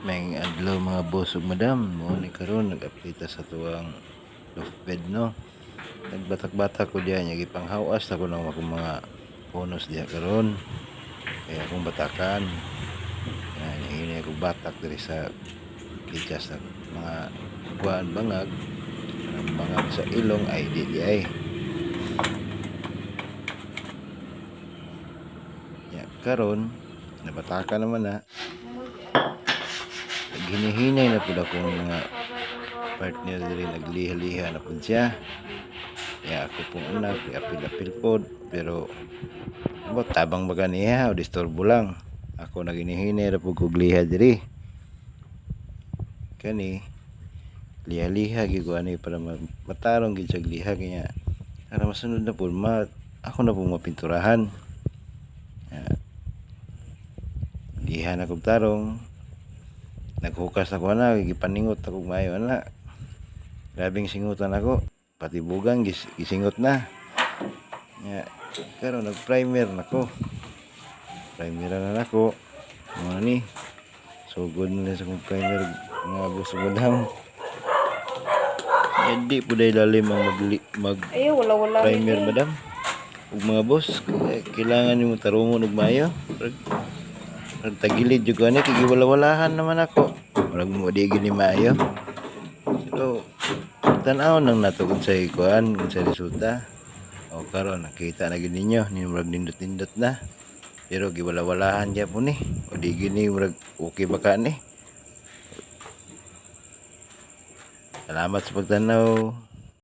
May adlaw mga boss ug madam, mo ni karon nag-update sa tuwang loft bed no. Nagbatak-batak ko diyan nya gipanghawas ako ng akong mga bonus diha karon. Kaya akong batakan. Yan ini ako batak diri sa gikas sa mga kuan bangag. Ang bangag sa ilong ay dili ay. Ya karon nabatakan naman na. Hinihinay na pud akong mga partner diri nagliha-liha na pud siya. Ya ako pong una apil-apil pod pero tabang baga niya o disturbo lang. Ako naginihinay ra pud kog liha diri. Kani liha-liha gyud ko ani para matarong gyud sa liha kanya. Para masunod na pud ako na pud mapinturahan. Liha na kog tarong. Naghukas ako na, gipaningot ako maayo na. Grabing singutan ako, pati bugang gisingot na. Ya, karon nag-primer nako. Primer na nako. Mo ni. Sugod na sa kong primer nga boss madam. Hindi po dahil lalim ang mag primer madam. Ug mga boss, kailangan nimo tarungon og maayo. Ang tagilid jud ani kay giwala-walahan naman ako. Murag mo di gini maayo. So tan-aw nang nato kung sa ikuan, kung sa resulta. O karon nakita na gid ninyo, ni murag nindot-nindot na. Pero giwala-walahan gyud po ni. O di gini murag okay ba ka ni? Salamat sa pagtanaw.